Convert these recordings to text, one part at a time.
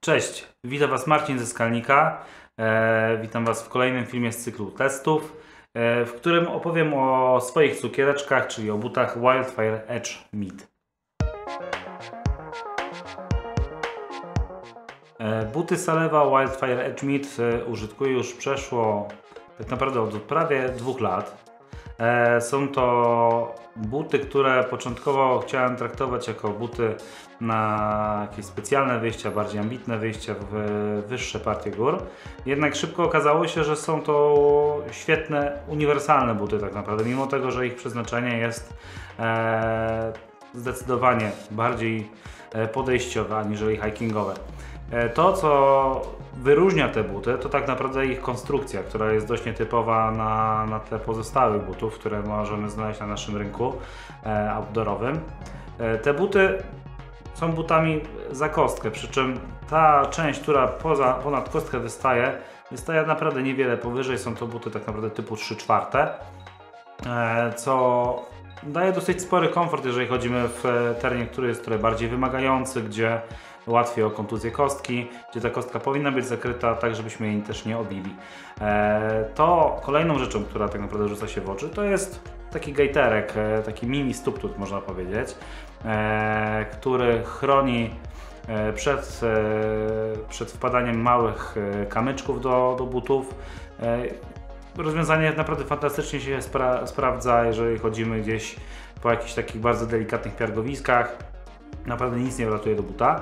Cześć, witam Was Marcin ze Skalnika. Witam Was w kolejnym filmie z cyklu testów, w którym opowiem o swoich cukiereczkach, czyli o butach Wildfire Edge Mid. Buty Salewa Wildfire Edge Mid użytkuję już przeszło tak naprawdę od prawie 2 lat. Są to buty, które początkowo chciałem traktować jako buty na jakieś specjalne wyjścia, bardziej ambitne wyjścia w wyższe partie gór. Jednak szybko okazało się, że są to świetne, uniwersalne buty tak naprawdę, mimo tego, że ich przeznaczenie jest zdecydowanie bardziej podejściowe aniżeli hikingowe. To, co wyróżnia te buty, to tak naprawdę ich konstrukcja, która jest dość nietypowa na tle pozostałych butów, które możemy znaleźć na naszym rynku outdoorowym. Te buty są butami za kostkę, przy czym ta część, która ponad kostkę wystaje naprawdę niewiele powyżej. Są to buty tak naprawdę typu 3/4, co daje dosyć spory komfort, jeżeli chodzimy w terenie, który jest trochę bardziej wymagający, gdzie łatwiej o kontuzję kostki, gdzie ta kostka powinna być zakryta, tak żebyśmy jej też nie obili. To kolejną rzeczą, która tak naprawdę rzuca się w oczy, to jest taki gejterek, taki mini stuktuk można powiedzieć, który chroni przed wpadaniem małych kamyczków do butów. Rozwiązanie naprawdę fantastycznie się sprawdza, jeżeli chodzimy gdzieś po jakichś takich bardzo delikatnych piargowiskach. Naprawdę nic nie wlatuje do buta.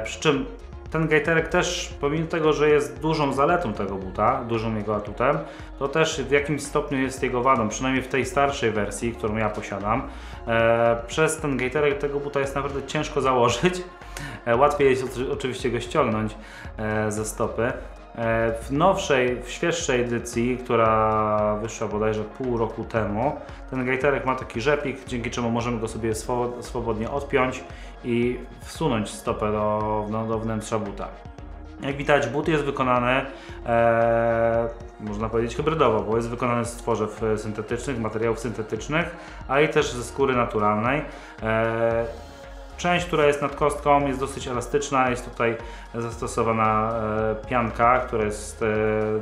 Przy czym ten gejterek też, pomimo tego, że jest dużą zaletą tego buta, dużym jego atutem, to też w jakimś stopniu jest jego wadą, przynajmniej w tej starszej wersji, którą ja posiadam. Przez ten gejterek tego buta jest naprawdę ciężko założyć. Łatwiej jest oczywiście go ściągnąć ze stopy. W świeższej edycji, która wyszła bodajże pół roku temu, ten gejterek ma taki rzepik, dzięki czemu możemy go sobie swobodnie odpiąć i wsunąć stopę do wnętrza buta. Jak widać, but jest wykonany, można powiedzieć, hybrydowo, bo jest wykonany z tworzyw syntetycznych, materiałów syntetycznych, ale i też ze skóry naturalnej. Część, która jest nad kostką, jest dosyć elastyczna, jest tutaj zastosowana pianka, która jest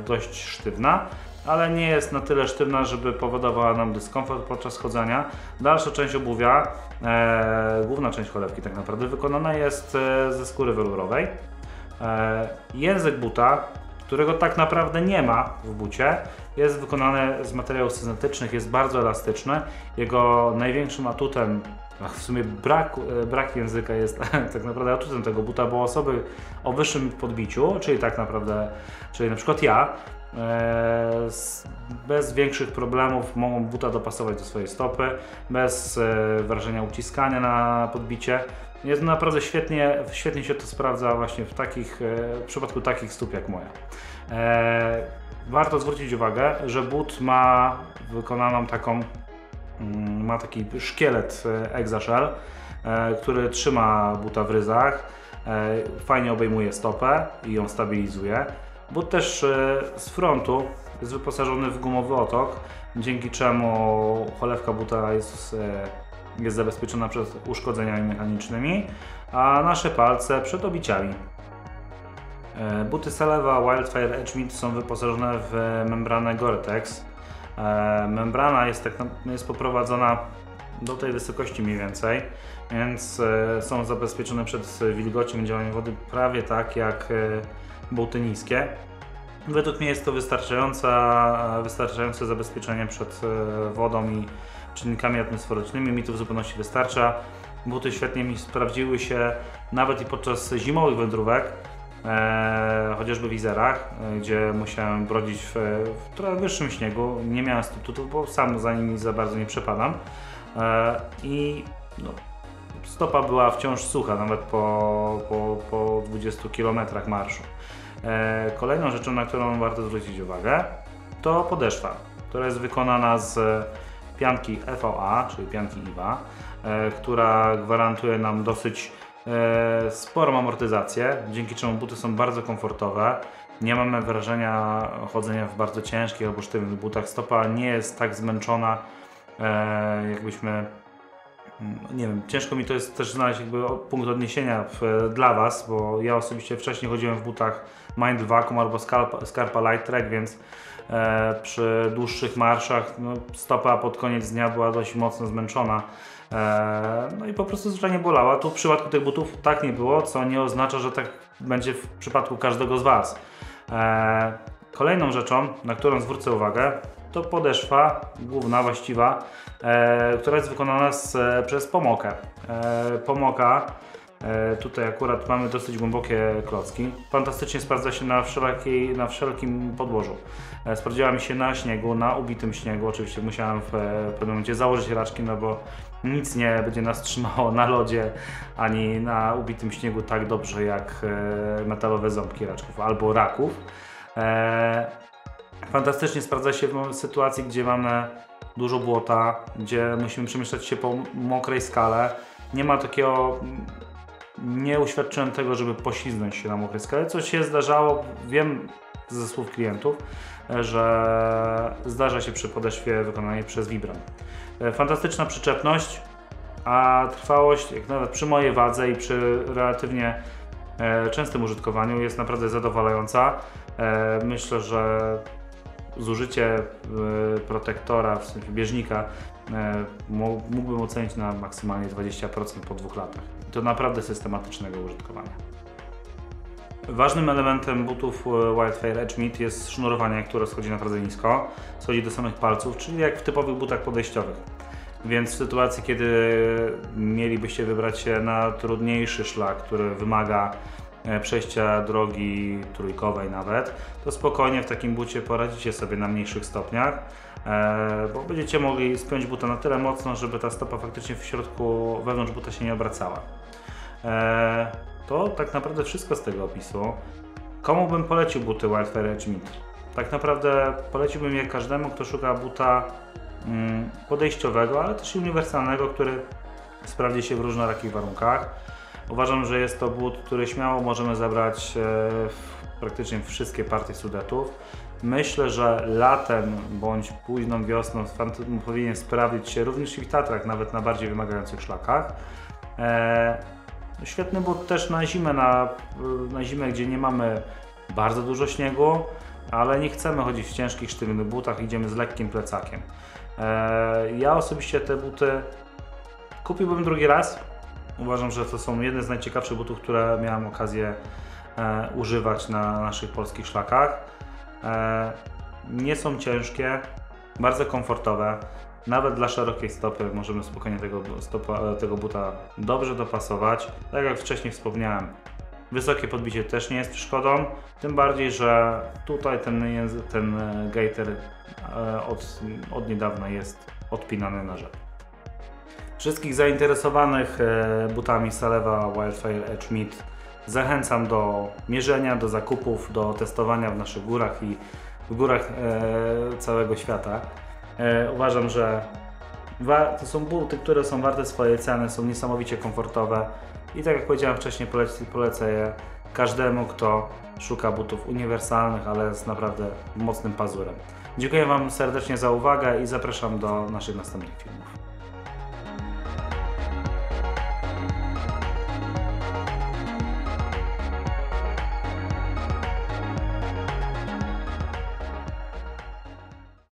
dość sztywna, ale nie jest na tyle sztywna, żeby powodowała nam dyskomfort podczas chodzenia. Dalsza część obuwia, główna część cholewki tak naprawdę, wykonana jest ze skóry welurowej. Język buta, którego tak naprawdę nie ma w bucie, jest wykonany z materiałów syntetycznych, jest bardzo elastyczny. Jego największym atutem, w sumie brak języka jest tak naprawdę atutem tego buta, bo osoby o wyższym podbiciu, czyli tak naprawdę, czyli na przykład ja, bez większych problemów mogą buta dopasować do swojej stopy, bez wrażenia uciskania na podbicie. Jest naprawdę świetnie się to sprawdza właśnie w przypadku takich stóp jak moja. Warto zwrócić uwagę, że but ma wykonaną ma taki szkielet Exashell, który trzyma buta w ryzach, fajnie obejmuje stopę i ją stabilizuje. But też z frontu jest wyposażony w gumowy otok, dzięki czemu cholewka buta jest zabezpieczona przed uszkodzeniami mechanicznymi, a nasze palce przed obiciami. Buty Salewa Wildfire Edge Mid są wyposażone w membranę Gore-Tex. Membrana jest poprowadzona do tej wysokości mniej więcej, więc są zabezpieczone przed wilgocią i działaniem wody prawie tak jak buty niskie. Według mnie jest to wystarczające zabezpieczenie przed wodą i czynnikami atmosferycznymi. Mi to w zupełności wystarcza. Buty świetnie mi sprawdziły się nawet i podczas zimowych wędrówek, chociażby w Izerach, gdzie musiałem brodzić w trochę wyższym śniegu. Nie miałem substytutów, bo sam za nimi za bardzo nie przepadam. I stopa była wciąż sucha, nawet po 20 km marszu. Kolejną rzeczą, na którą warto zwrócić uwagę, to podeszwa, która jest wykonana z pianki EVA, czyli pianki IWA, która gwarantuje nam dosyć sporą amortyzację, dzięki czemu buty są bardzo komfortowe. Nie mamy wrażenia chodzenia w bardzo ciężkich albo sztywnych butach. Stopa nie jest tak zmęczona, jakbyśmy nie wiem, ciężko mi to jest też znaleźć jakby punkt odniesienia dla Was, bo ja osobiście wcześniej chodziłem w butach Mind Vacuum albo Scarpa Light Track, więc przy dłuższych marszach stopa pod koniec dnia była dość mocno zmęczona. No i po prostu zwyczajnie bolała. Tu w przypadku tych butów tak nie było, co nie oznacza, że tak będzie w przypadku każdego z Was. Kolejną rzeczą, na którą zwrócę uwagę, to podeszwa główna, właściwa, która jest wykonana przez Pomokę. Pomoka, tutaj akurat mamy dosyć głębokie klocki. Fantastycznie sprawdza się na wszelkim podłożu. Sprawdziła mi się na śniegu, na ubitym śniegu. Oczywiście musiałem w pewnym momencie założyć raczki, no bo nic nie będzie nas trzymało na lodzie ani na ubitym śniegu tak dobrze jak metalowe ząbki raczków albo raków. Fantastycznie sprawdza się w sytuacji, gdzie mamy dużo błota, gdzie musimy przemieszczać się po mokrej skale. Nie ma takiego, nie uświadczyłem tego, żeby poślizgnąć się na mokrej skale, co się zdarzało, wiem ze słów klientów, że zdarza się przy podeszwie wykonanej przez Vibram. Fantastyczna przyczepność, a trwałość, jak nawet przy mojej wadze i przy relatywnie częstym użytkowaniu, jest naprawdę zadowalająca. Myślę, że zużycie protektora, w sensie bieżnika, mógłbym ocenić na maksymalnie 20% po 2 latach. To naprawdę systematycznego użytkowania. Ważnym elementem butów Wildfire Edge Mid jest sznurowanie, które schodzi naprawdę nisko, schodzi do samych palców, czyli jak w typowych butach podejściowych. Więc w sytuacji, kiedy mielibyście wybrać się na trudniejszy szlak, który wymaga przejścia drogi trójkowej nawet, to spokojnie w takim bucie poradzicie sobie na mniejszych stopniach, bo będziecie mogli spiąć buta na tyle mocno, żeby ta stopa faktycznie w środku, wewnątrz buta się nie obracała. To tak naprawdę wszystko z tego opisu. Komu bym polecił buty Wildfire Edge Mid? Tak naprawdę poleciłbym je każdemu, kto szuka buta podejściowego, ale też i uniwersalnego, który sprawdzi się w różnorakich warunkach. Uważam, że jest to but, który śmiało możemy zabrać praktycznie wszystkie partie Sudetów. Myślę, że latem bądź późną wiosną powinien sprawdzić się również i w Tatrach, nawet na bardziej wymagających szlakach. Świetny but też na zimę, na zimę, gdzie nie mamy bardzo dużo śniegu, ale nie chcemy chodzić w ciężkich, sztywnych butach, idziemy z lekkim plecakiem. Ja osobiście te buty kupiłbym drugi raz. Uważam, że to są jedne z najciekawszych butów, które miałem okazję używać na naszych polskich szlakach. Nie są ciężkie, bardzo komfortowe. Nawet dla szerokiej stopy możemy spokojnie tego buta dobrze dopasować. Tak jak wcześniej wspomniałem, wysokie podbicie też nie jest przeszkodą. Tym bardziej, że tutaj ten gaiter od niedawna jest odpinany na rzep. Wszystkich zainteresowanych butami Saleva Wildfire Edge Mid zachęcam do mierzenia, do zakupów, do testowania w naszych górach i w górach całego świata. Uważam, że to są buty, które są warte swojej ceny, są niesamowicie komfortowe i tak jak powiedziałem wcześniej, polecę je każdemu, kto szuka butów uniwersalnych, ale z naprawdę mocnym pazurem. Dziękuję Wam serdecznie za uwagę i zapraszam do naszych następnych filmów.